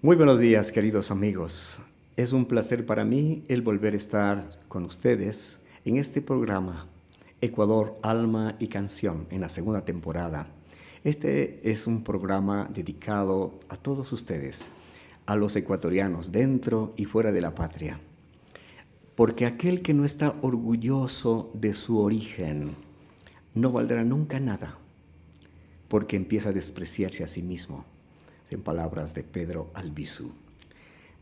Muy buenos días, queridos amigos. Es un placer para mí el volver a estar con ustedes en este programa Ecuador, Alma y Canción en la segunda temporada. Este es un programa dedicado a todos ustedes, a los ecuatorianos dentro y fuera de la patria. Porque aquel que no está orgulloso de su origen no valdrá nunca nada, porque empieza a despreciarse a sí mismo, en palabras de Pedro Albizu.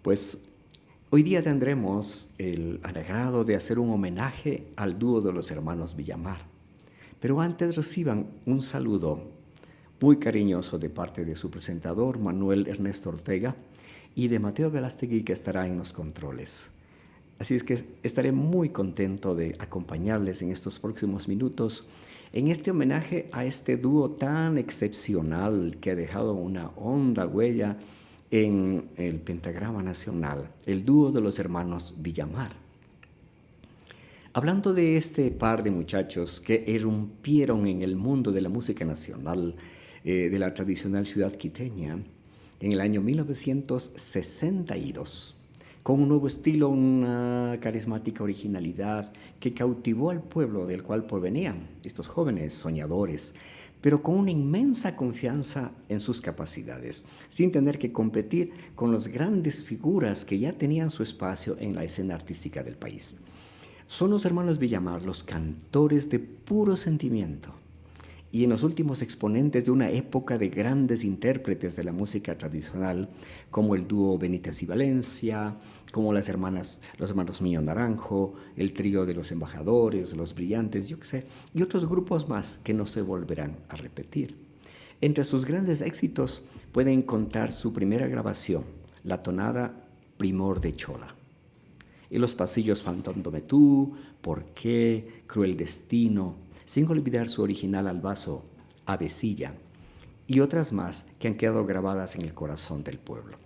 Pues hoy día tendremos el agrado de hacer un homenaje al dúo de los hermanos Villamar. Pero antes reciban un saludo muy cariñoso de parte de su presentador, Manuel Ernesto Ortega, y de Mateo Velastegui, que estará en los controles. Así es que estaré muy contento de acompañarles en estos próximos minutos en este homenaje a este dúo tan excepcional que ha dejado una honda huella en el pentagrama nacional, el dúo de los hermanos Villamar. Hablando de este par de muchachos que irrumpieron en el mundo de la música nacional, de la tradicional ciudad quiteña, en el año 1962, con un nuevo estilo, una carismática originalidad que cautivó al pueblo del cual provenían estos jóvenes soñadores, pero con una inmensa confianza en sus capacidades, sin tener que competir con las grandes figuras que ya tenían su espacio en la escena artística del país. Son los hermanos Villamar los cantores de puro sentimiento y en los últimos exponentes de una época de grandes intérpretes de la música tradicional, como el dúo Benítez y Valencia, como los hermanos Miño Naranjo, el trío de los Embajadores, los Brillantes, yo qué sé, y otros grupos más que no se volverán a repetir. Entre sus grandes éxitos pueden contar su primera grabación, la tonada Primor de Chola. Y los pasillos Faltándome tú, ¿Por qué?, Cruel Destino, sin olvidar su original albazo, Avecilla, y otras más que han quedado grabadas en el corazón del pueblo.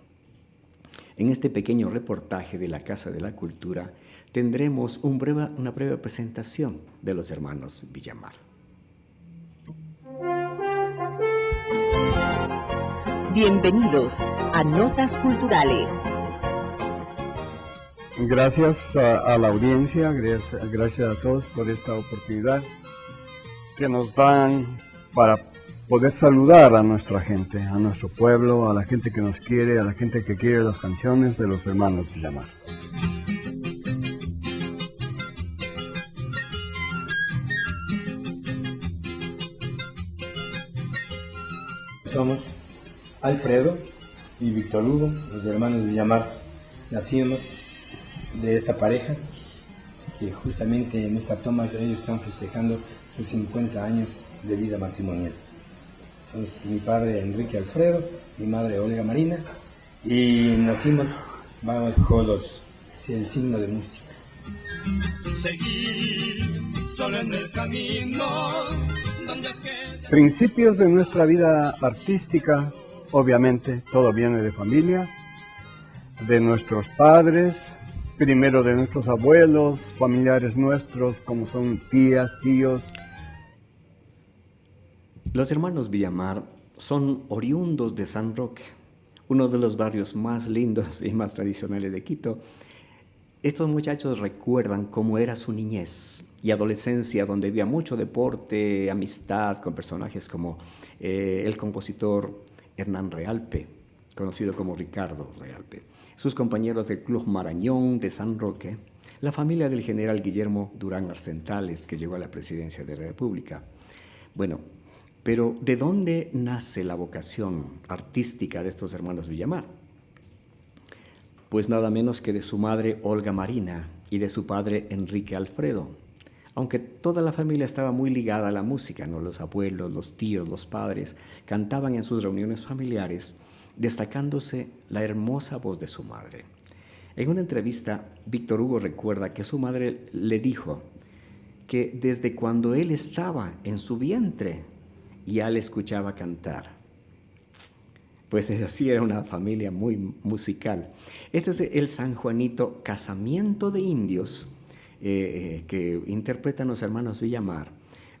En este pequeño reportaje de la Casa de la Cultura tendremos una breve presentación de los hermanos Villamar. Bienvenidos a Notas Culturales. Gracias a la audiencia, gracias a todos por esta oportunidad que nos dan para poder saludar a nuestra gente, a nuestro pueblo, a la gente que nos quiere, a la gente que quiere las canciones de los hermanos Villamar. Somos Alfredo y Víctor Hugo, los hermanos Villamar. Nacimos de esta pareja que justamente en esta toma ellos están festejando sus 50 años de vida matrimonial. Entonces, mi padre Enrique Alfredo, mi madre Olga Marina, y nacimos bajo el signo de música. Seguir solo en el camino donde Principios de nuestra vida artística, obviamente todo viene de familia, de nuestros padres, primero de nuestros abuelos, familiares nuestros como son tías, tíos. Los hermanos Villamar son oriundos de San Roque, uno de los barrios más lindos y más tradicionales de Quito. Estos muchachos recuerdan cómo era su niñez y adolescencia, donde había mucho deporte, amistad con personajes como el compositor Hernán Realpe, conocido como Ricardo Realpe, sus compañeros del Club Marañón de San Roque, la familia del general Guillermo Durán Arcentales, que llegó a la presidencia de la República. Bueno, pero ¿de dónde nace la vocación artística de estos hermanos Villamar? Pues nada menos que de su madre Olga Marina y de su padre Enrique Alfredo. Aunque toda la familia estaba muy ligada a la música, ¿no? Los abuelos, los tíos, los padres cantaban en sus reuniones familiares, destacándose la hermosa voz de su madre. En una entrevista, Víctor Hugo recuerda que su madre le dijo que desde cuando él estaba en su vientre ya le escuchaba cantar. Pues así era una familia muy musical. Este es el San Juanito Casamiento de Indios que interpretan los hermanos Villamar,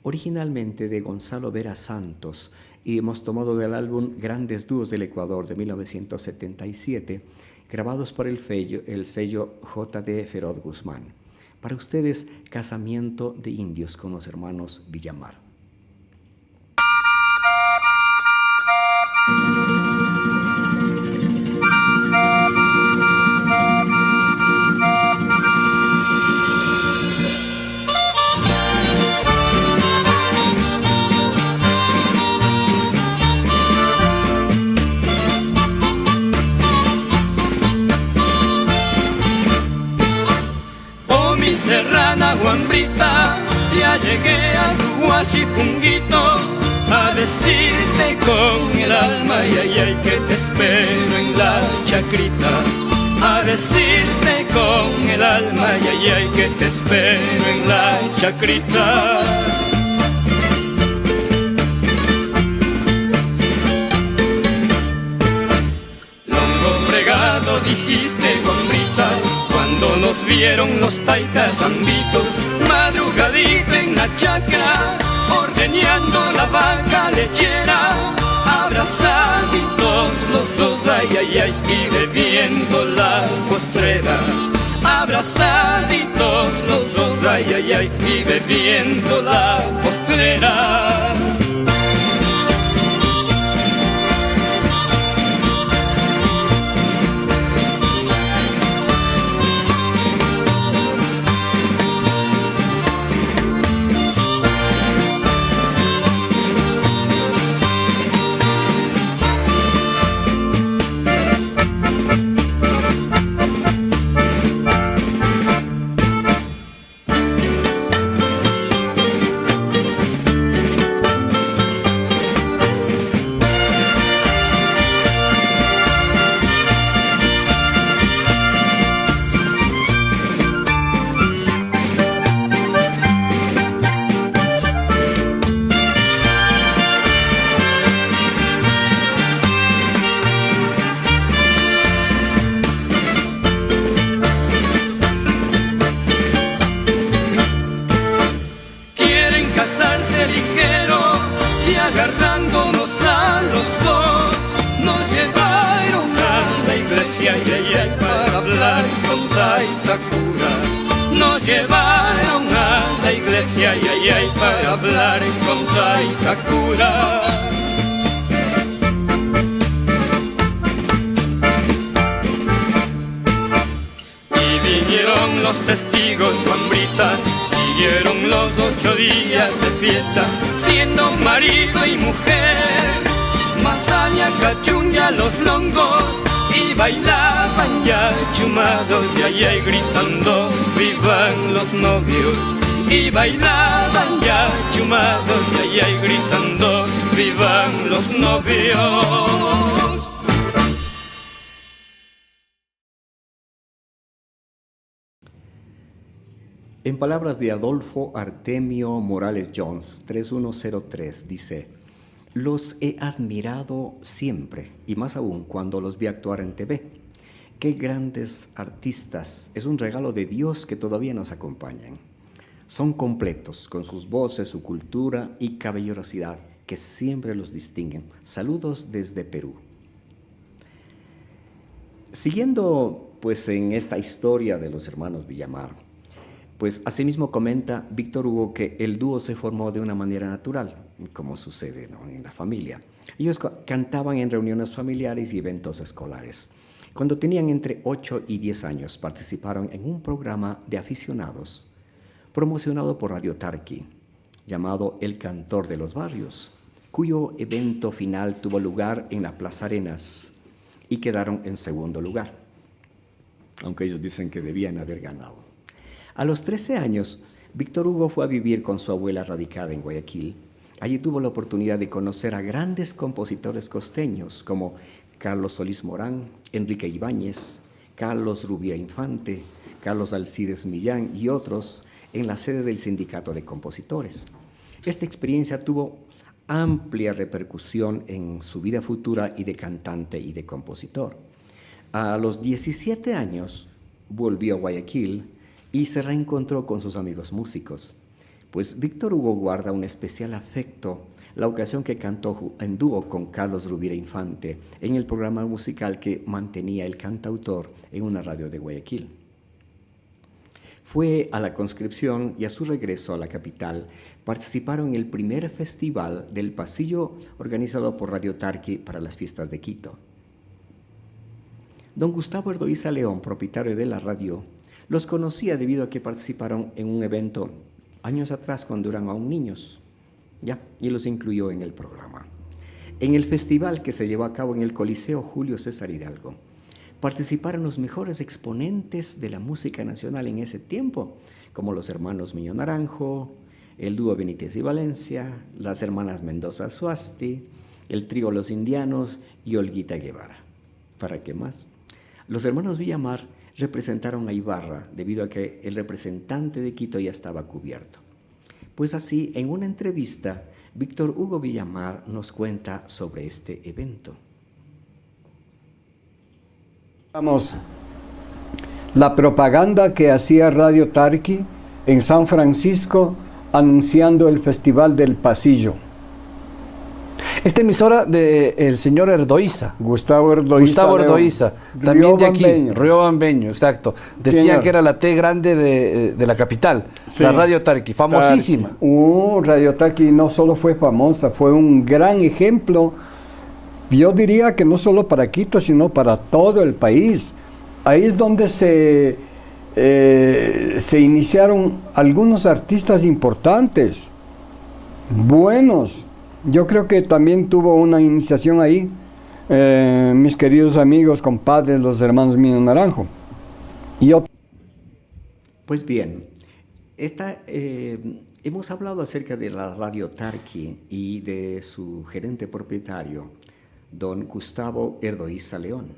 originalmente de Gonzalo Vera Santos, y hemos tomado del álbum Grandes Dúos del Ecuador de 1977, grabados por el sello J.D. Feroz Guzmán. Para ustedes, Casamiento de Indios con los hermanos Villamar. Serrana Guambrita, ya llegué a tu Huachipunguito a decirte con el alma ay, que te espero en la chacrita. A decirte con el alma ay, que te espero en la chacrita. Longo fregado dijiste, Guambrita, cuando nos vieron los taitas zambitos, madrugadita en la chacra, ordeñando la vaca lechera, abrazaditos los dos, ay, y bebiendo la postrera. Abrazaditos los dos, ay, y bebiendo la postrera. Para hablar con Taitacura. Nos llevaron a la iglesia para hablar con Taitacura. Y vinieron los testigos, Guambrita, siguieron los 8 días de fiesta, siendo marido y mujer, Mazaña, Cachunga, los longos, y bailaban ya chumados, y gritando vivan los novios. Y bailaban ya chumados, y gritando vivan los novios. En palabras de Adolfo Artemio Morales Jones, 3103, dice: los he admirado siempre, y más aún cuando los vi actuar en TV. Qué grandes artistas, es un regalo de Dios que todavía nos acompañan. Son completos, con sus voces, su cultura y caballerosidad, que siempre los distinguen. Saludos desde Perú. Siguiendo pues en esta historia de los hermanos Villamar, pues asimismo comenta Víctor Hugo que el dúo se formó de una manera natural, como sucede, ¿no?, en la familia. Ellos cantaban en reuniones familiares y eventos escolares. Cuando tenían entre 8 y 10 años, participaron en un programa de aficionados promocionado por Radio Tarqui, llamado El Cantor de los Barrios, cuyo evento final tuvo lugar en la Plaza Arenas y quedaron en segundo lugar, aunque ellos dicen que debían haber ganado. A los 13 años, Víctor Hugo fue a vivir con su abuela radicada en Guayaquil. Allí tuvo la oportunidad de conocer a grandes compositores costeños como Carlos Solís Morán, Enrique Ibáñez, Carlos Rubia Infante, Carlos Alcides Millán y otros en la sede del Sindicato de Compositores. Esta experiencia tuvo amplia repercusión en su vida futura y de cantante y de compositor. A los 17 años volvió a Guayaquil y se reencontró con sus amigos músicos, pues Víctor Hugo guarda un especial afecto la ocasión que cantó en dúo con Carlos Rubira Infante en el programa musical que mantenía el cantautor en una radio de Guayaquil. Fue a la conscripción y a su regreso a la capital participaron en el primer festival del pasillo organizado por Radio Tarqui para las fiestas de Quito. Don Gustavo Erdoíza León, propietario de la radio, los conocía debido a que participaron en un evento años atrás cuando eran aún niños, y los incluyó en el programa. En el festival que se llevó a cabo en el Coliseo Julio César Hidalgo, participaron los mejores exponentes de la música nacional en ese tiempo, como los hermanos Miño Naranjo, el dúo Benítez y Valencia, las hermanas Mendoza Suasti, el trío Los Indianos y Olguita Guevara. ¿Para qué más? Los hermanos Villamar representaron a Ibarra debido a que el representante de Quito ya estaba cubierto. Pues así, en una entrevista, Víctor Hugo Villamar nos cuenta sobre este evento. Vamos, la propaganda que hacía Radio Tarqui en San Francisco anunciando el Festival del Pasillo. Esta emisora del señor Erdoíza. Gustavo Erdoíza. También de aquí, Río Bambeño, exacto. Decían que era la T grande de la capital, sí. La Radio Tarqui, famosísima. Radio Tarqui no solo fue famosa, fue un gran ejemplo. Yo diría que no solo para Quito, sino para todo el país. Ahí es donde se iniciaron algunos artistas importantes, buenos. Yo creo que también tuvo una iniciación ahí, mis queridos amigos, compadres, los hermanos Miño Naranjo. Pues bien, hemos hablado acerca de la Radio Tarqui y de su gerente propietario, don Gustavo Erdoíza León.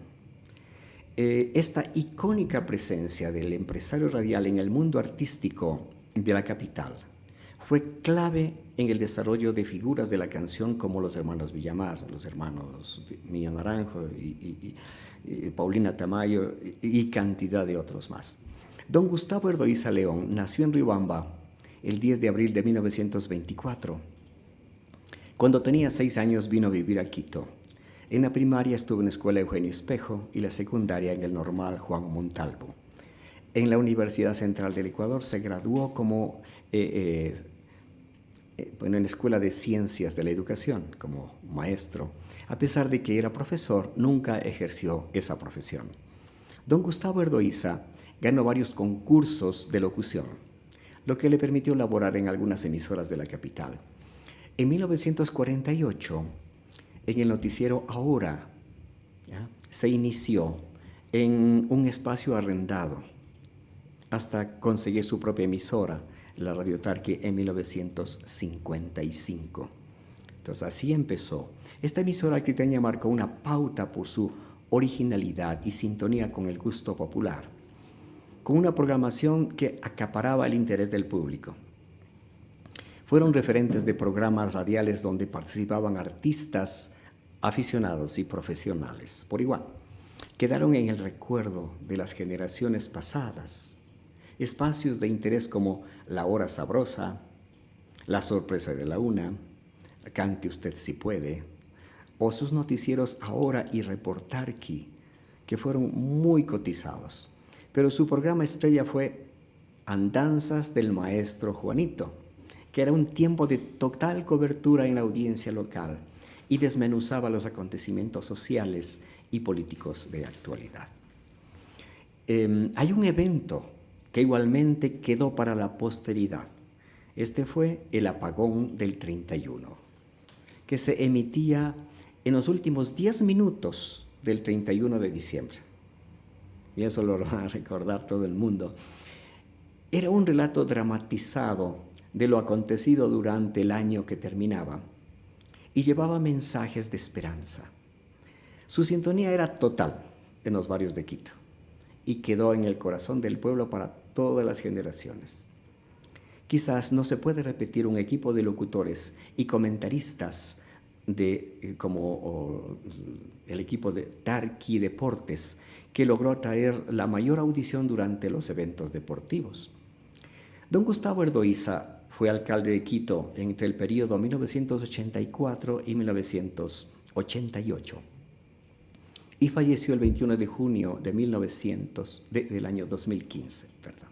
Esta icónica presencia del empresario radial en el mundo artístico de la capital fue clave en el desarrollo de figuras de la canción como los hermanos Villamar, los hermanos Miño Naranjo y Paulina Tamayo y cantidad de otros más. Don Gustavo Erdoíza León nació en Riobamba el 10 de abril de 1924. Cuando tenía 6 años vino a vivir a Quito. En la primaria estuvo en la escuela Eugenio Espejo y la secundaria en el normal Juan Montalvo. En la Universidad Central del Ecuador se graduó como en la Escuela de Ciencias de la Educación como maestro. A pesar de que era profesor, nunca ejerció esa profesión. Don Gustavo Erdoíza ganó varios concursos de locución, lo que le permitió laborar en algunas emisoras de la capital. En 1948, en el noticiero Ahora, se inició en un espacio arrendado hasta conseguir su propia emisora, la Radio Tarqui, en 1955. Entonces así empezó. Esta emisora quiteña marcó una pauta por su originalidad y sintonía con el gusto popular, con una programación que acaparaba el interés del público. Fueron referentes de programas radiales donde participaban artistas, aficionados y profesionales por igual. Quedaron en el recuerdo de las generaciones pasadas. Espacios de interés como La Hora Sabrosa, La Sorpresa de la Una, Cante Usted Si Puede, o sus noticieros Ahora y Reportarqui, que fueron muy cotizados. Pero su programa estrella fue Andanzas del Maestro Juanito, que era un tiempo de total cobertura en la audiencia local y desmenuzaba los acontecimientos sociales y políticos de actualidad. Hay un evento que igualmente quedó para la posteridad. Este fue el apagón del 31, que se emitía en los últimos 10 minutos del 31 de diciembre. Y eso lo va a recordar todo el mundo. Era un relato dramatizado de lo acontecido durante el año que terminaba y llevaba mensajes de esperanza. Su sintonía era total en los barrios de Quito y quedó en el corazón del pueblo para todas las generaciones. Quizás no se puede repetir un equipo de locutores y comentaristas como el equipo de Tarqui Deportes, que logró atraer la mayor audición durante los eventos deportivos. Don Gustavo Erdoíza fue alcalde de Quito entre el periodo 1984 y 1988 y falleció el 21 de junio de del año 2015. Perdón.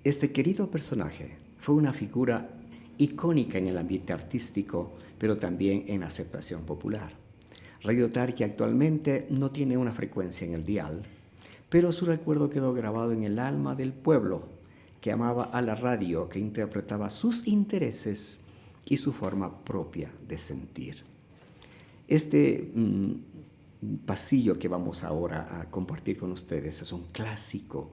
Este querido personaje fue una figura icónica en el ambiente artístico, pero también en la aceptación popular. Radio Tarqui actualmente no tiene una frecuencia en el dial, pero su recuerdo quedó grabado en el alma del pueblo, que amaba a la radio, que interpretaba sus intereses y su forma propia de sentir. Este pasillo que vamos ahora a compartir con ustedes es un clásico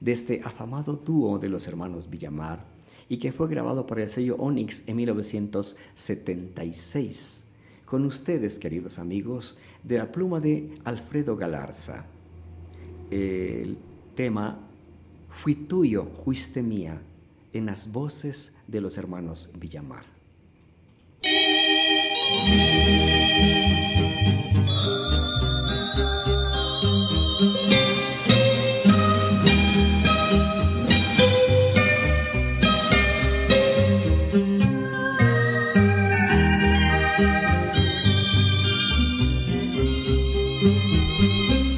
de este afamado dúo de los hermanos Villamar y que fue grabado por el sello Onyx en 1976. Con ustedes, queridos amigos, de la pluma de Alfredo Galarza, el tema Fui tuyo, fuiste mía, en las voces de los hermanos Villamar.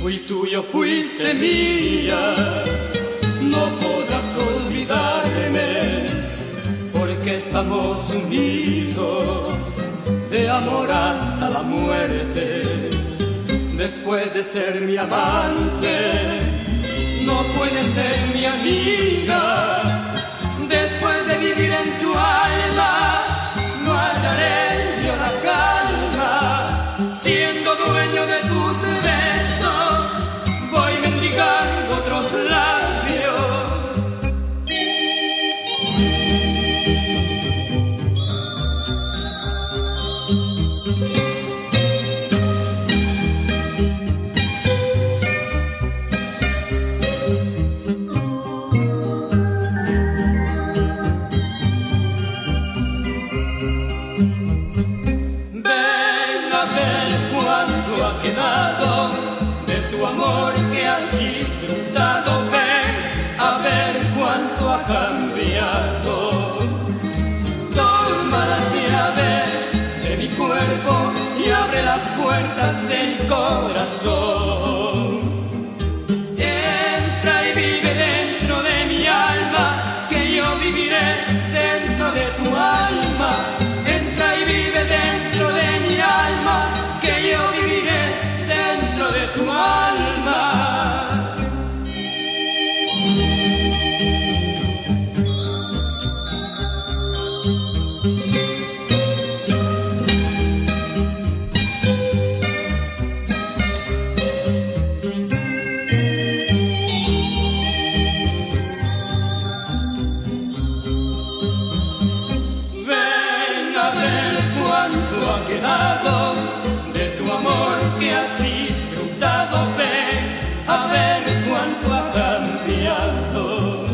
Fui tuyo, fuiste mía, no podrás olvidarme, porque estamos unidos de amor hasta la muerte. Después de ser mi amante, no puedes ser mi amiga. Después de vivir en tu alma, no hallaré yo la calma. Siendo dueño de tus besos, voy mendigando otros labios. De tu amor que has disfrutado, ven a ver cuánto ha cambiado. Toma las llaves de mi cuerpo y abre las puertas de mi corazón. Entra y vive dentro de mi alma, que yo viviré dentro de tu alma. Entra y vive dentro de mi alma, que yo viviré dentro de tu alma. Ven a ver cuánto ha quedado de tu amor que has disfrutado, ven a ver cuánto ha cambiado.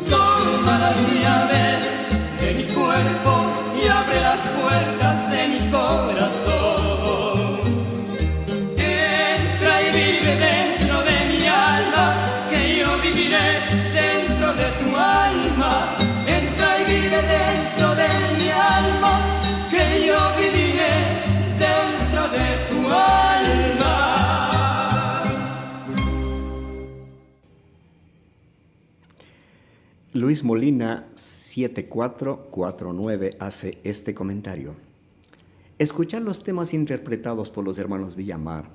Toma las llaves de mi cuerpo y abre las puertas de mi corazón. Entra y vive dentro de mi alma, que yo viviré dentro de tu alma. Entra y vive dentro de mi alma, que yo viviré dentro de tu alma. Luis Molina 7449 hace este comentario. Escuchar los temas interpretados por los hermanos Villamar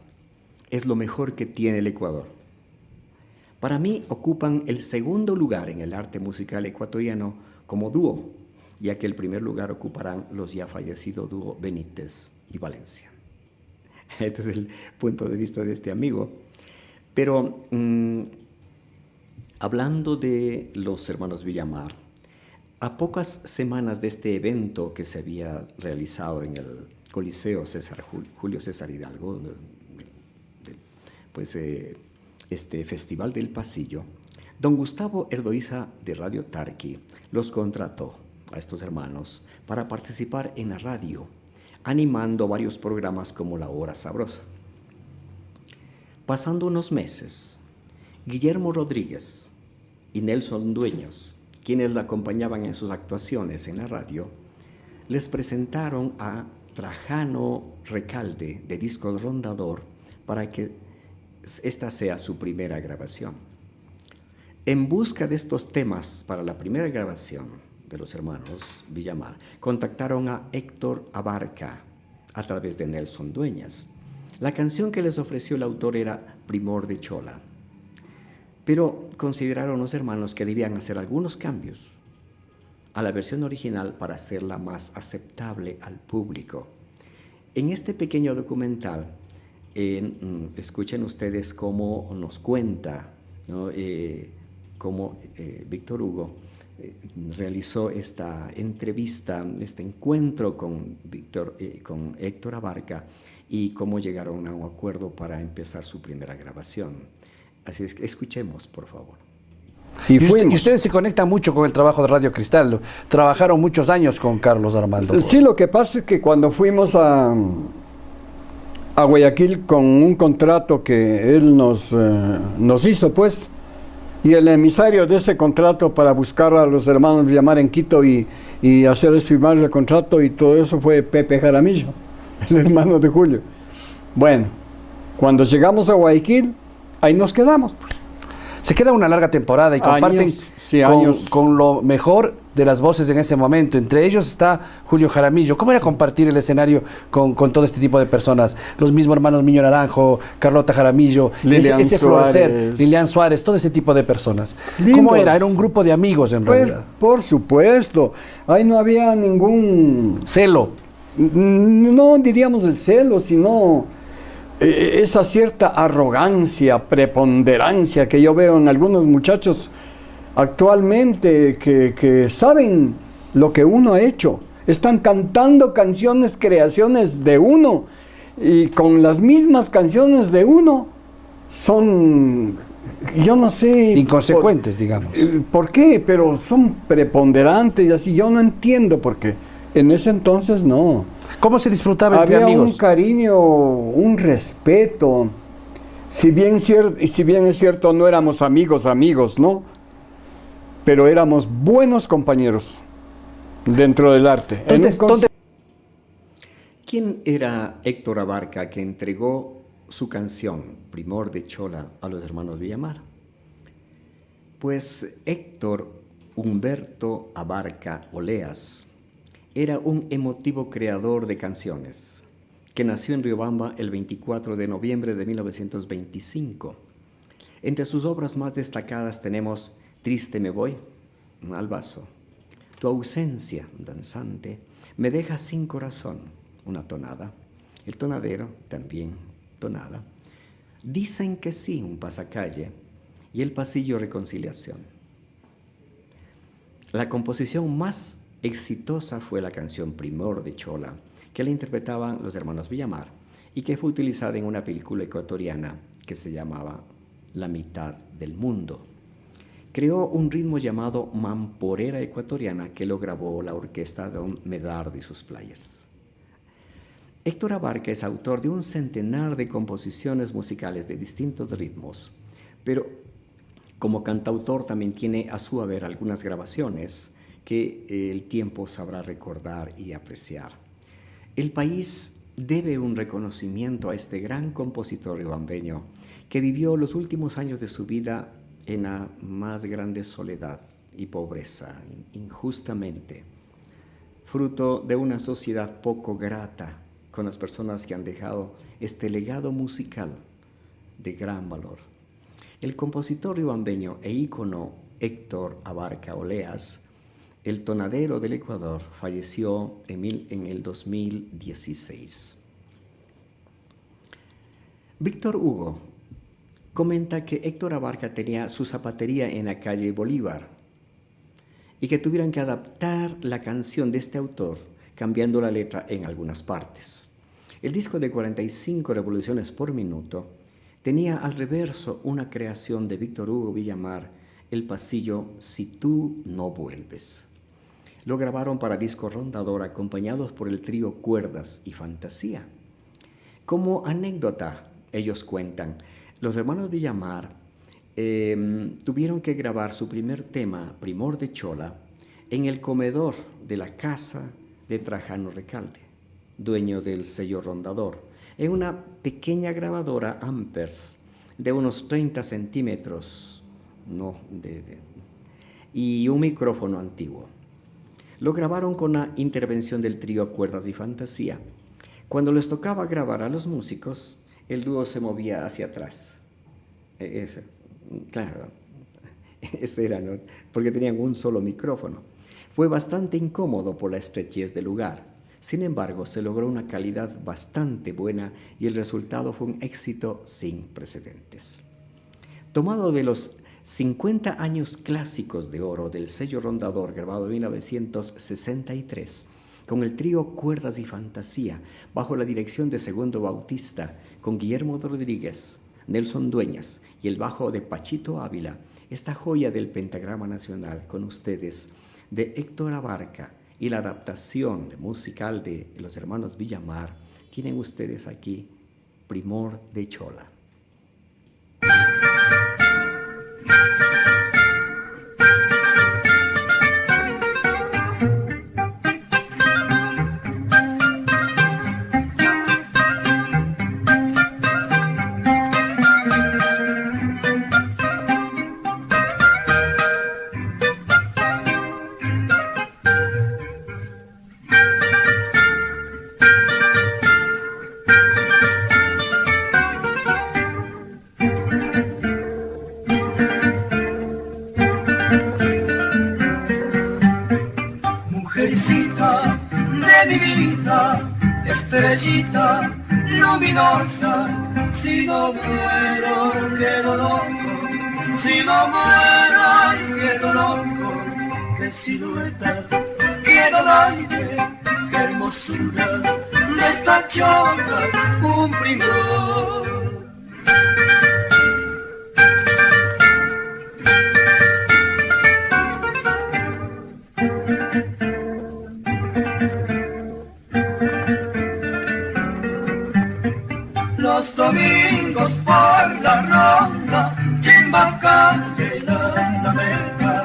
es lo mejor que tiene el Ecuador. Para mí ocupan el segundo lugar en el arte musical ecuatoriano como dúo, ya que el primer lugar ocuparán los ya fallecidos dúo Benítez y Valencia. Este es el punto de vista de este amigo. Pero hablando de los hermanos Villamar, a pocas semanas de este evento que se había realizado en el Coliseo Julio César Hidalgo, este Festival del Pasillo, don Gustavo Erdoiza de Radio Tarqui los contrató a estos hermanos para participar en la radio, animando varios programas como La Hora Sabrosa. Pasando unos meses, Guillermo Rodríguez y Nelson Dueñas, quienes la acompañaban en sus actuaciones en la radio, les presentaron a Trajano Recalde de Discos Rondador para que esta sea su primera grabación. En busca de estos temas para la primera grabación de los hermanos Villamar, contactaron a Héctor Abarca a través de Nelson Dueñas. La canción que les ofreció el autor era Primor de Chola, pero consideraron los hermanos que debían hacer algunos cambios a la versión original para hacerla más aceptable al público. En este pequeño documental, escuchen ustedes cómo nos cuenta, ¿no? Cómo Víctor Hugo realizó esta entrevista, este encuentro con Héctor Abarca y cómo llegaron a un acuerdo para empezar su primera grabación. Así es que escuchemos, por favor. Y ustedes se conectan mucho con el trabajo de Radio Cristal. Trabajaron muchos años con Carlos Armando. Sí, lo que pasa es que cuando fuimos a Guayaquil con un contrato que él nos hizo, pues, y el emisario de ese contrato para buscar a los hermanos Villamar en Quito y hacerles firmar el contrato y todo eso fue Pepe Jaramillo, el hermano de Julio. Bueno, cuando llegamos a Guayaquil, ahí nos quedamos, pues. Se queda una larga temporada y comparten con lo mejor de las voces en ese momento. Entre ellos está Julio Jaramillo. ¿Cómo era compartir el escenario con todo este tipo de personas? Los mismos hermanos Miño Naranjo, Carlota Jaramillo, ese florecer, Lilian Suárez, todo ese tipo de personas. Lindos. ¿Cómo era? Era un grupo de amigos en realidad. Por supuesto. Ahí no había ningún... celo. No diríamos el celo, sino... esa cierta arrogancia, preponderancia que yo veo en algunos muchachos actualmente que saben lo que uno ha hecho. Están cantando canciones, creaciones de uno, y con las mismas canciones de uno son, yo no sé... inconsecuentes, digamos. ¿Por qué? Pero son preponderantes y así. Yo no entiendo por qué. En ese entonces no. ¿Cómo se disfrutaba entre amigos? Había un cariño, un respeto. Si bien es cierto, no éramos amigos, ¿no? Pero éramos buenos compañeros dentro del arte. ¿Quién era Héctor Abarca que entregó su canción, Primor de Chola, a los hermanos Villamar? Pues Héctor Humberto Abarca Oleas era un emotivo creador de canciones, que nació en Riobamba el 24 de noviembre de 1925. Entre sus obras más destacadas tenemos Triste me voy, al vaso, Tu ausencia, danzante, Me deja sin corazón, una tonada, El tonadero, también tonada, Dicen que sí, un pasacalle, y El pasillo reconciliación. La composición más exitosa fue la canción Primor de Chola, que la interpretaban los hermanos Villamar y que fue utilizada en una película ecuatoriana que se llamaba La mitad del mundo. Creó un ritmo llamado mamporera ecuatoriana que lo grabó la orquesta Don Medardo y sus players. Héctor Abarca es autor de un centenar de composiciones musicales de distintos ritmos, pero como cantautor también tiene a su haber algunas grabaciones que el tiempo sabrá recordar y apreciar. El país debe un reconocimiento a este gran compositor riobambeño que vivió los últimos años de su vida en la más grande soledad y pobreza, injustamente, fruto de una sociedad poco grata con las personas que han dejado este legado musical de gran valor. El compositor riobambeño e ícono Héctor Abarca Oleas, el tonadero del Ecuador, falleció en el 2016. Víctor Hugo comenta que Héctor Abarca tenía su zapatería en la calle Bolívar y que tuvieron que adaptar la canción de este autor cambiando la letra en algunas partes. El disco de 45 revoluciones por minuto tenía al reverso una creación de Víctor Hugo Villamar, El pasillo Si tú no vuelves. Lo grabaron para Disco Rondador acompañados por el trío Cuerdas y Fantasía. Como anécdota, ellos cuentan, los hermanos Villamar tuvieron que grabar su primer tema, Primor de Chola, en el comedor de la casa de Trajano Recalde, dueño del sello Rondador, en una pequeña grabadora Ampers de unos 30 centímetros, y un micrófono antiguo. Lo grabaron con la intervención del trío Cuerdas y Fantasía. Cuando les tocaba grabar a los músicos, el dúo se movía hacia atrás. Claro, ese era, ¿no? Porque tenían un solo micrófono. Fue bastante incómodo por la estrechez del lugar. Sin embargo, se logró una calidad bastante buena y el resultado fue un éxito sin precedentes. Tomado de los 50 años clásicos de oro del sello Rondador, grabado en 1963, con el trío Cuerdas y Fantasía, bajo la dirección de Segundo Bautista, con Guillermo Rodríguez, Nelson Dueñas y el bajo de Pachito Ávila, esta joya del pentagrama nacional con ustedes, de Héctor Abarca, y la adaptación musical de los hermanos Villamar, tienen ustedes aquí Primor de Chola. Estrellita luminosa, si no muero quedo loco, si no muero quedo loco, qué silueta, qué donaire, qué hermosura de esta chola, un primor. Los domingos por la ronda, Chimbacalle y la Alameda,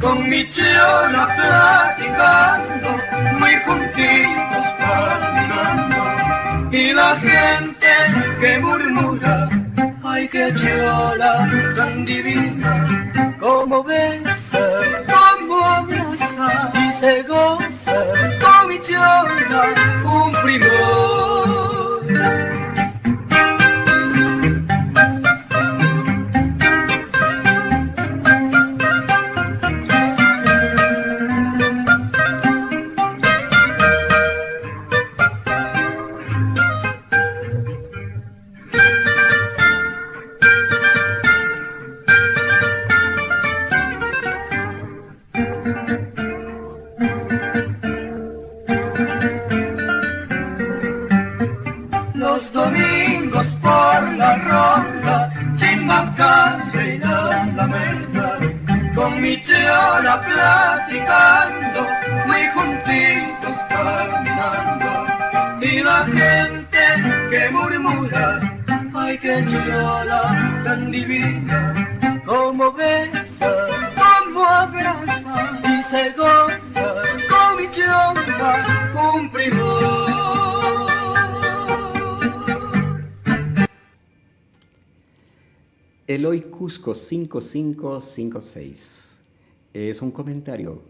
con mi chola platicando, muy juntitos caminando, y la gente que murmura, ay qué chola tan divina, como besa, como abraza, y se goza con mi chola, un primor. Los domingos por la ronda, Chimbacalle y la Alameda, con mi chola platicando, muy juntitos caminando, y la gente que murmura, ay qué chola tan divina, como besa, como abraza, y se goza con mi chola, un primor. Eloy Cusco 5556 es un comentario.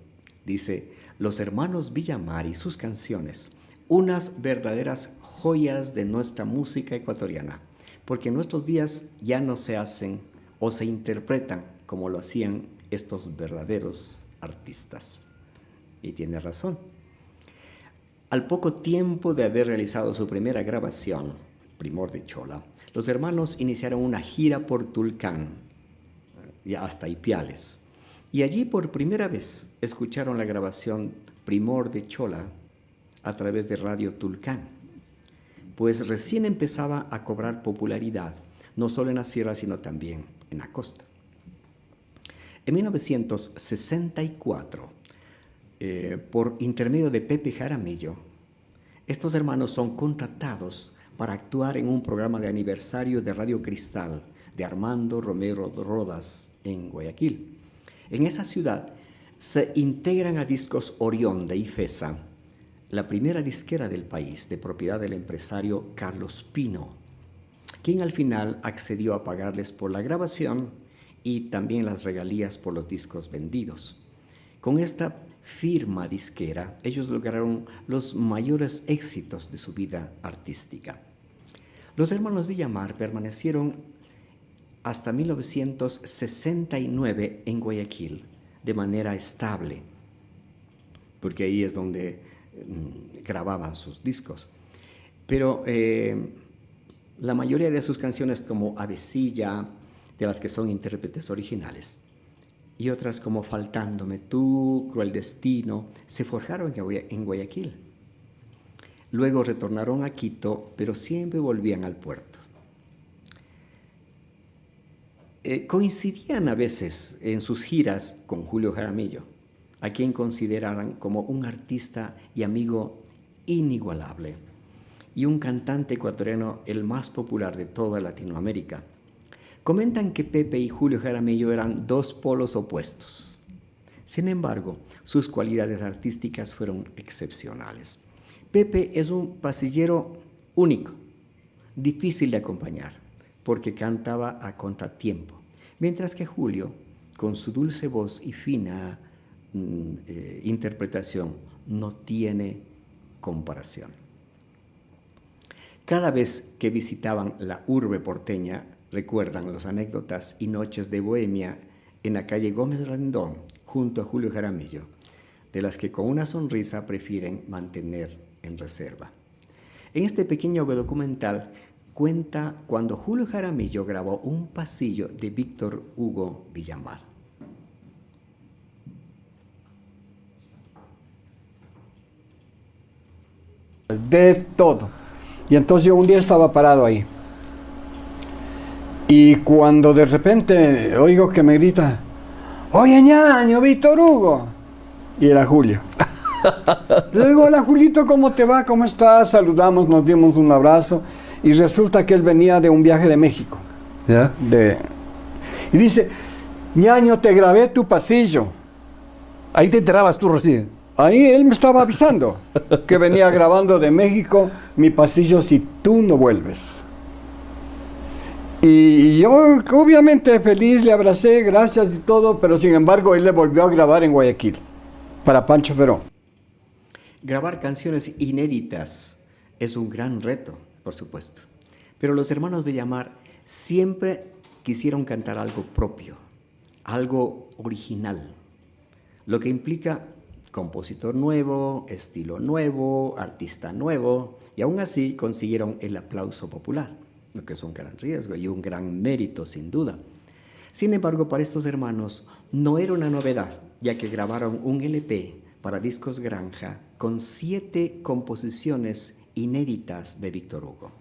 Dice: los hermanos Villamar y sus canciones, unas verdaderas joyas de nuestra música ecuatoriana, porque en nuestros días ya no se hacen o se interpretan como lo hacían estos verdaderos artistas. Y tiene razón. Al poco tiempo de haber realizado su primera grabación, Primor de Chola, los hermanos iniciaron una gira por Tulcán y hasta Ipiales. Y allí por primera vez escucharon la grabación Primor de Chola a través de Radio Tulcán, pues recién empezaba a cobrar popularidad, no solo en la sierra, sino también en la costa. En 1964, por intermedio de Pepe Jaramillo, estos hermanos son contratados para actuar en un programa de aniversario de Radio Cristal, de Armando Romero Rodas en Guayaquil. En esa ciudad se integran a Discos Orión de Ifesa, la primera disquera del país, de propiedad del empresario Carlos Pino, quien al final accedió a pagarles por la grabación y también las regalías por los discos vendidos. Con esta firma disquera, ellos lograron los mayores éxitos de su vida artística. Los hermanos Villamar permanecieron hasta 1969 en Guayaquil de manera estable, porque ahí es donde grababan sus discos. Pero la mayoría de sus canciones, como Avecilla, de las que son intérpretes originales, y otras como Faltándome tú, Cruel Destino, se forjaron en Guayaquil. Luego retornaron a Quito, pero siempre volvían al puerto. Coincidían a veces en sus giras con Julio Jaramillo, a quien consideraran como un artista y amigo inigualable, y un cantante ecuatoriano el más popular de toda Latinoamérica. Comentan que Pepe y Julio Jaramillo eran dos polos opuestos. Sin embargo, sus cualidades artísticas fueron excepcionales. Pepe es un pasillero único, difícil de acompañar, porque cantaba a contratiempo, mientras que Julio, con su dulce voz y fina interpretación, no tiene comparación. Cada vez que visitaban la urbe porteña, recuerdan las anécdotas y noches de bohemia en la calle Gómez Rendón, junto a Julio Jaramillo, de las que con una sonrisa prefieren mantener en reserva. En este pequeño documental cuenta cuando Julio Jaramillo grabó un pasillo de Víctor Hugo Villamar. De todo. Y entonces yo un día estaba parado ahí. Y cuando de repente oigo que me grita, oye, ñaño, Víctor Hugo. Y era Julio. Le digo, hola Julito, ¿cómo te va? ¿Cómo estás? Saludamos, nos dimos un abrazo. Y resulta que él venía de un viaje de México. ¿Ya? Y dice, ñaño, te grabé tu pasillo. Ahí te enterabas tú recién. Ahí él me estaba avisando que venía grabando de México mi pasillo Si tú no vuelves. Y yo obviamente feliz le abracé, gracias y todo, pero sin embargo él le volvió a grabar en Guayaquil, para Pancho Ferón. Grabar canciones inéditas es un gran reto, por supuesto, pero los hermanos Villamar siempre quisieron cantar algo propio, algo original, lo que implica compositor nuevo, estilo nuevo, artista nuevo, y aún así consiguieron el aplauso popular, lo que es un gran riesgo y un gran mérito sin duda. Sin embargo, para estos hermanos no era una novedad, ya que grabaron un LP para Discos Granja con 7 composiciones inéditas de Víctor Hugo.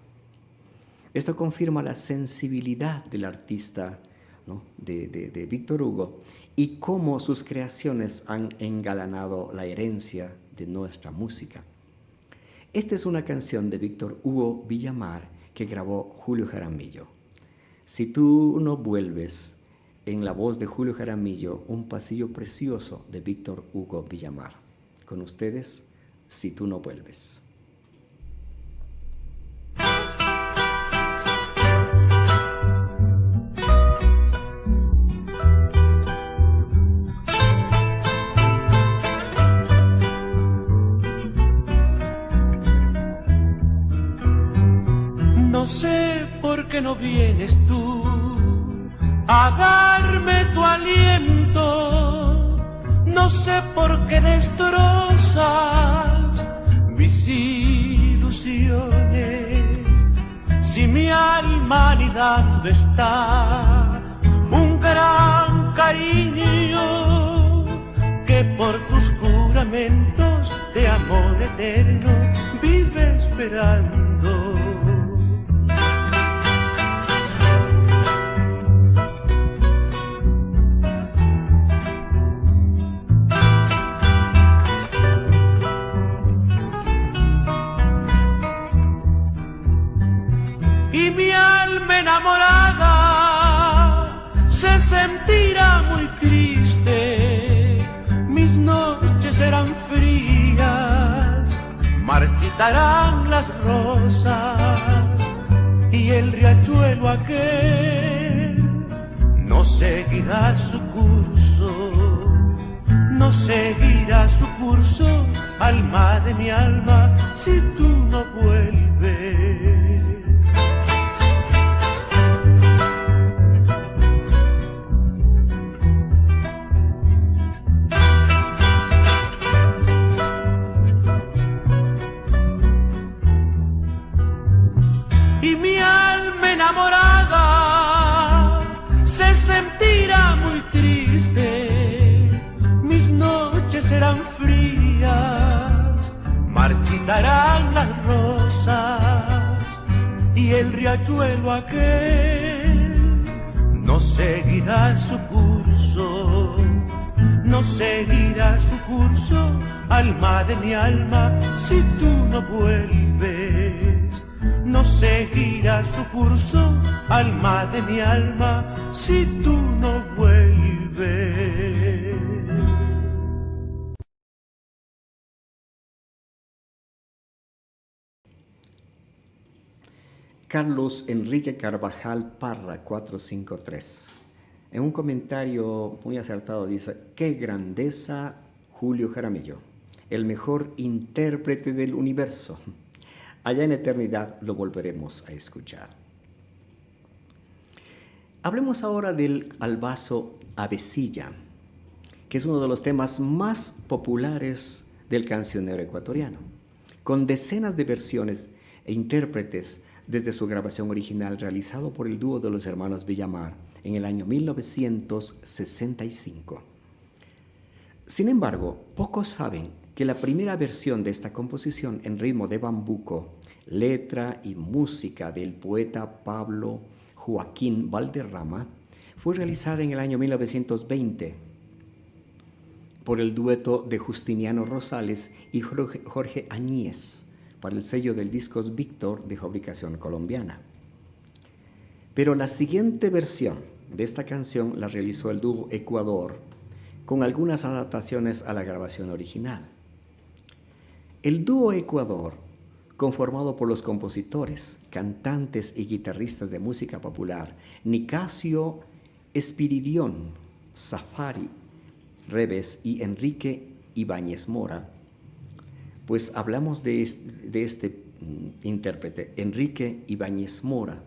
Esto confirma la sensibilidad del artista, ¿no?, de Víctor Hugo, y cómo sus creaciones han engalanado la herencia de nuestra música. Esta es una canción de Víctor Hugo Villamar que grabó Julio Jaramillo. Si tú no vuelves, en la voz de Julio Jaramillo, un pasillo precioso de Víctor Hugo Villamar. Con ustedes, Si tú no vuelves. No sé por qué no vienes tú a darme tu aliento. No sé por qué destrozas mis ilusiones. Si mi alma anidando está un gran cariño que por tus juramentos de amor eterno vive esperando. Y mi alma enamorada sentirá muy triste, mis noches serán frías, marchitarán las rosas y el riachuelo aquel no seguirá su curso, no seguirá su curso, alma de mi alma, si tú no vuelves. Y mi alma enamorada se sentirá muy triste, mis noches serán frías, marchitarán las rosas y el riachuelo aquel no seguirá su curso, no seguirá su curso, alma de mi alma, si tú no vuelves. No seguirá su curso, alma de mi alma, si tú no vuelves. Carlos Enrique Carvajal Parra, 453. En un comentario muy acertado dice: ¡qué grandeza Julio Jaramillo! El mejor intérprete del universo. Allá en eternidad lo volveremos a escuchar. Hablemos ahora del albazo Avecilla, que es uno de los temas más populares del cancionero ecuatoriano, con decenas de versiones e intérpretes desde su grabación original realizado por el dúo de los hermanos Villamar en el año 1965. Sin embargo, pocos saben que la primera versión de esta composición en ritmo de bambuco, letra y música del poeta Pablo Joaquín Valderrama, fue realizada en el año 1920 por el dueto de Justiniano Rosales y Jorge Añez para el sello del Discos Víctor de fabricación colombiana. Pero la siguiente versión de esta canción la realizó el dúo Ecuador con algunas adaptaciones a la grabación original. El dúo Ecuador, conformado por los compositores, cantantes y guitarristas de música popular Nicasio Espiridión Safari Reves y Enrique Ibáñez Mora, pues hablamos de este intérprete, Enrique Ibáñez Mora,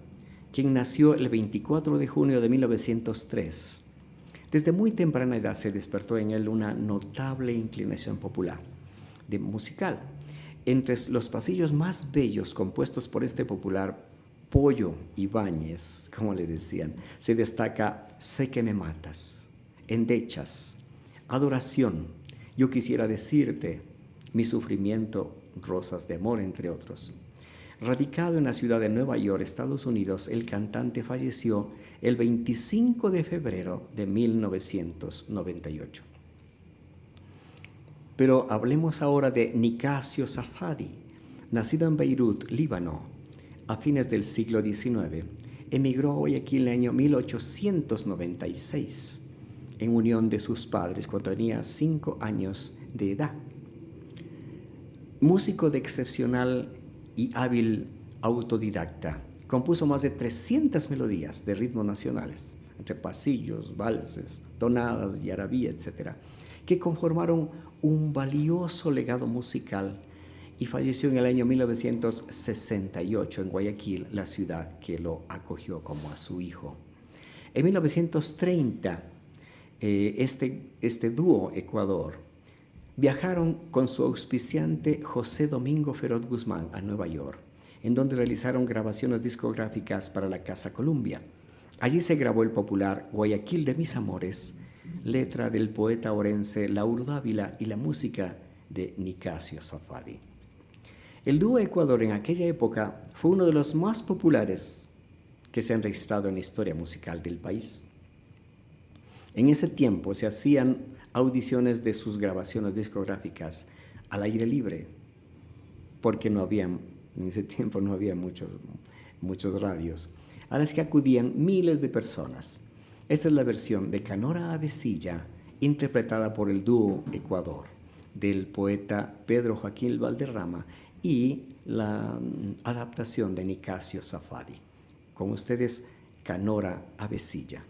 quien nació el 24 de junio de 1903. Desde muy temprana edad se despertó en él una notable inclinación popular musical. Entre los pasillos más bellos compuestos por este popular Pollo Ibáñez, como le decían, se destaca Sé que me matas, Endechas, Adoración, Yo quisiera decirte, Mi sufrimiento, Rosas de amor, entre otros. Radicado en la ciudad de Nueva York, Estados Unidos, el cantante falleció el 25 de febrero de 1998. Pero hablemos ahora de Nicasio Safadi, nacido en Beirut, Líbano, a fines del siglo XIX. Emigró a Guayaquil en el año 1896, en unión de sus padres cuando tenía 5 años de edad. Músico de excepcional y hábil autodidacta, compuso más de 300 melodías de ritmos nacionales, entre pasillos, valses, tonadas, yarabí, etc., que conformaron un valioso legado musical, y falleció en el año 1968 en Guayaquil, la ciudad que lo acogió como a su hijo. En 1930, este dúo Ecuador viajaron con su auspiciante José Domingo Feroz Guzmán a Nueva York, en donde realizaron grabaciones discográficas para la Casa Columbia. Allí se grabó el popular Guayaquil de mis amores, letra del poeta orense Lauro Dávila y la música de Nicasio Safadi. El dúo Ecuador en aquella época fue uno de los más populares que se han registrado en la historia musical del país. En ese tiempo se hacían audiciones de sus grabaciones discográficas al aire libre, porque en ese tiempo no había muchos radios, a las que acudían miles de personas. Esta es la versión de Canora Avecilla, interpretada por el dúo Ecuador, del poeta Pedro Joaquín Valderrama, y la adaptación de Nicasio Safadi. Con ustedes, Canora Avecilla.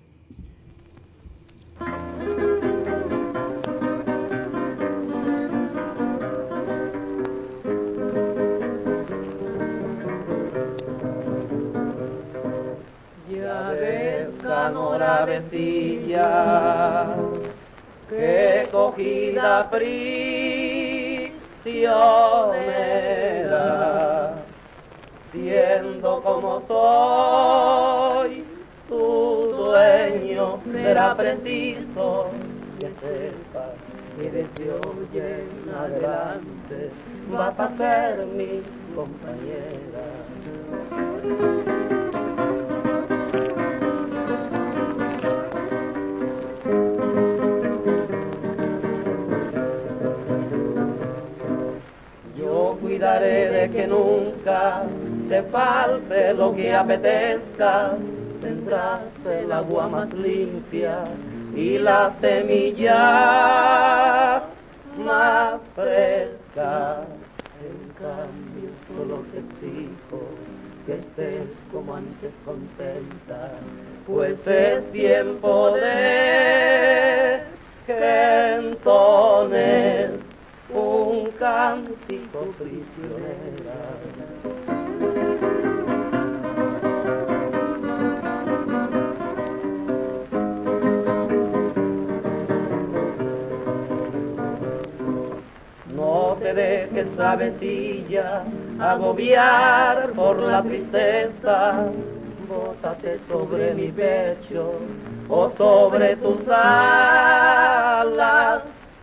Ya ves, Canora Avecilla, que cogida prisionera, siendo como soy tu dueño, será preciso que sepas que desde hoy en adelante vas a ser mi compañera. Cuidaré de que nunca te falte lo que apetezca, tendrás el agua más limpia y la semilla más fresca. En cambio solo te exijo que estés como antes contenta, pues es tiempo de que entones un cántico prisionera. No te dejes, Avecilla, agobiar por la tristeza, bótate sobre mi pecho o sobre tus alas,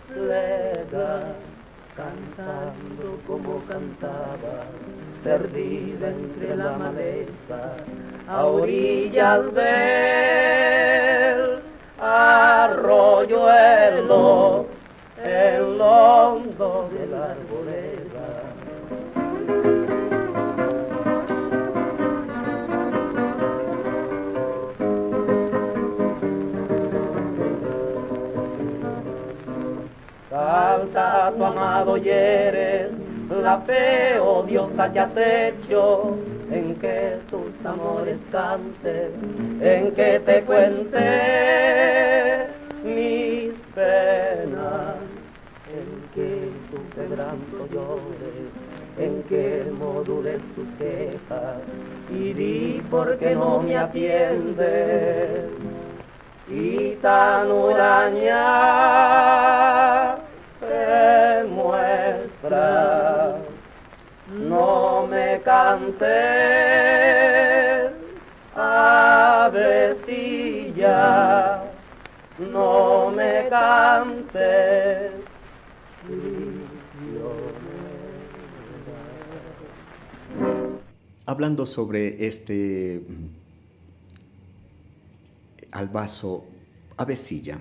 plega, cantando como cantaba, perdida entre la maleza, a orillas del arroyuelo, en lo hondo de la arboleda. Salta a tu amado y eres la fe odiosa que has hecho, en que tus amores canten, en que te cuente mis penas, en que tu quebranto llores, en que modules tus quejas, y di por qué no me atiendes, y tan huraña te muestra. No me cantes, Avecilla, no me cantes, Hablando sobre este albazo Avecilla,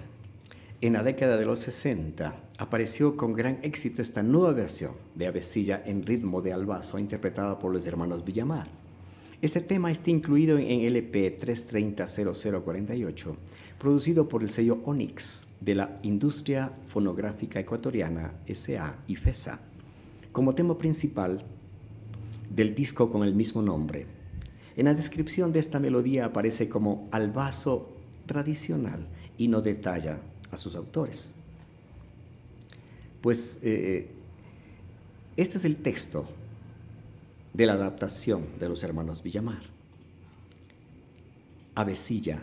en la década de los 60 apareció con gran éxito esta nueva versión de Avecilla en ritmo de albazo, interpretada por los hermanos Villamar. Este tema está incluido en LP 330-0048, producido por el sello Onyx de la Industria Fonográfica Ecuatoriana S.A. y FESA, como tema principal del disco con el mismo nombre. En la descripción de esta melodía aparece como albazo tradicional y no detalla a sus autores. Pues este es el texto de la adaptación de los hermanos Villamar. Avecilla.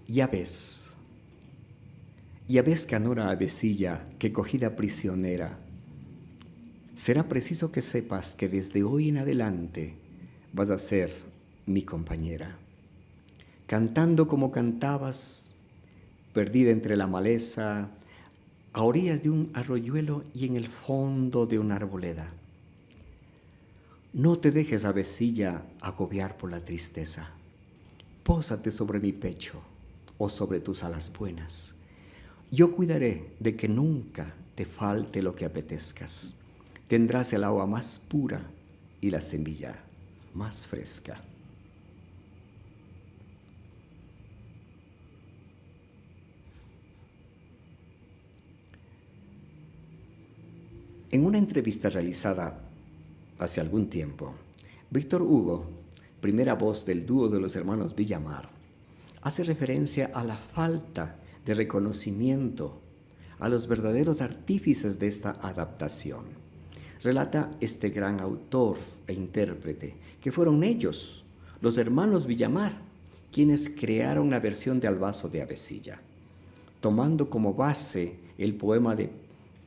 Ya ves, Canora Avecilla, que cogida prisionera, será preciso que sepas que desde hoy en adelante vas a ser mi compañera. Cantando como cantabas, perdida entre la maleza, a orillas de un arroyuelo y en el fondo de una arboleda. No te dejes, Avecilla, agobiar por la tristeza. Pósate sobre mi pecho o sobre tus alas buenas. Yo cuidaré de que nunca te falte lo que apetezcas. tendrás el agua más pura y la semilla más fresca. En una entrevista realizada hace algún tiempo, Víctor Hugo, primera voz del dúo de los hermanos Villamar, hace referencia a la falta de reconocimiento a los verdaderos artífices de esta adaptación. Relata este gran autor e intérprete que fueron ellos, los hermanos Villamar, quienes crearon la versión de Albazo de Avecilla, tomando como base el poema de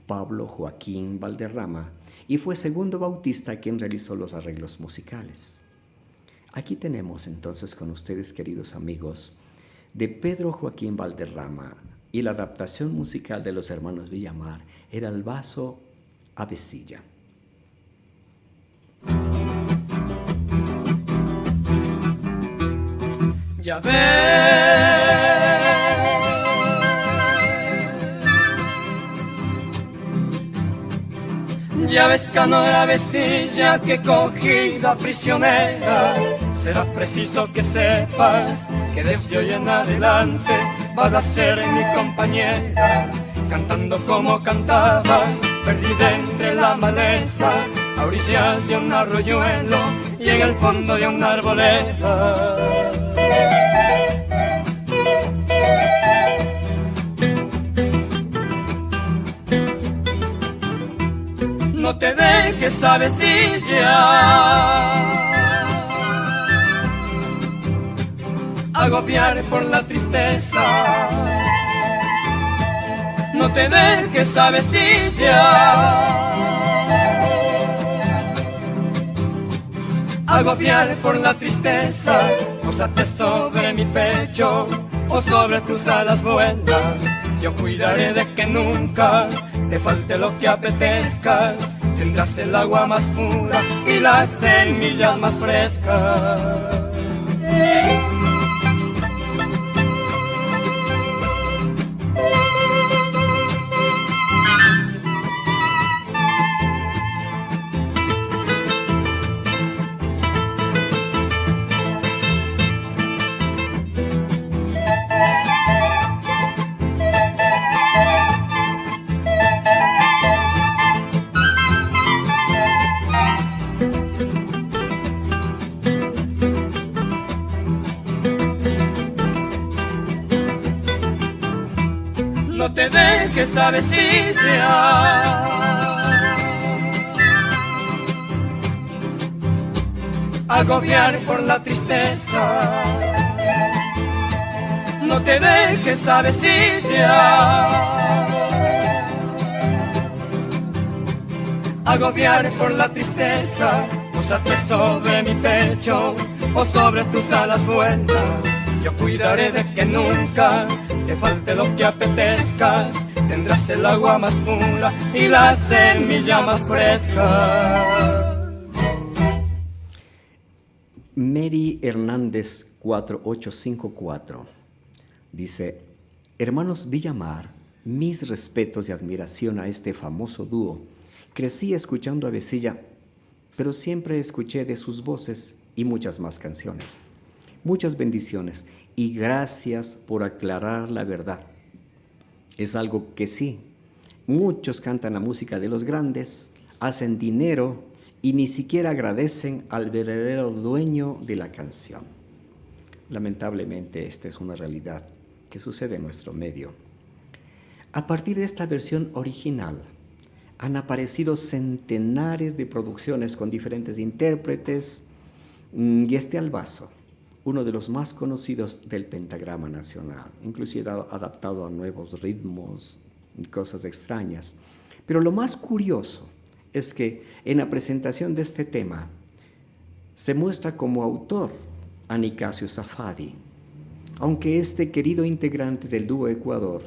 Pablo Joaquín Valderrama, y fue Segundo Bautista quien realizó los arreglos musicales. Aquí tenemos entonces con ustedes, queridos amigos, de Pedro Joaquín Valderrama, y la adaptación musical de los hermanos Villamar era Albazo Avecilla. Ya ves, ya ves, canora Avecilla, que cogida prisionera, será preciso que sepas que desde hoy en adelante vas a ser mi compañera, cantando como cantabas, perdida entre la maleza, a orillas de un arroyuelo y en el fondo de una arboleda. No te dejes, Avecilla, agobiar por la tristeza. No te dejes, Avecilla, agobiar por la tristeza. Pósate sobre mi pecho o sobre tus alas vuelas. Yo cuidaré de que nunca te falte lo que apetezcas. Tendrás el agua más pura y las semillas más frescas. No te dejes, Avecilla, agobiar por la tristeza. No te dejes, Avecilla, agobiar por la tristeza. Pósate sobre mi pecho o sobre tus alas vuelas. Yo cuidaré de que nunca te falte lo que apetezcas. Tendrás el agua más pura y la semilla más fresca. Mary Hernández 4854 dice: hermanos Villamar, mis respetos y admiración a este famoso dúo. Crecí escuchando a Avecilla, pero siempre escuché de sus voces y muchas más canciones. Muchas bendiciones y gracias por aclarar la verdad. Es algo que sí, muchos cantan la música de los grandes, hacen dinero y ni siquiera agradecen al verdadero dueño de la canción. Lamentablemente esta es una realidad que sucede en nuestro medio. A partir de esta versión original han aparecido centenares de producciones con diferentes intérpretes y este Albazo, uno de los más conocidos del pentagrama nacional, inclusive adaptado a nuevos ritmos y cosas extrañas. Pero lo más curioso es que en la presentación de este tema se muestra como autor a Nicasio Safadi, aunque este querido integrante del dúo Ecuador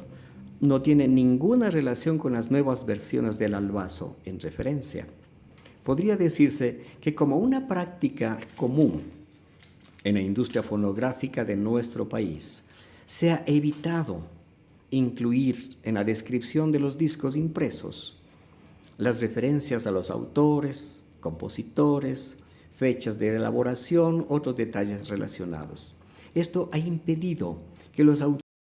no tiene ninguna relación con las nuevas versiones del Albazo en referencia. Podría decirse que como una práctica común en la industria fonográfica de nuestro país, se ha evitado incluir en la descripción de los discos impresos las referencias a los autores, compositores, fechas de elaboración, otros detalles relacionados. Esto ha impedido que los autores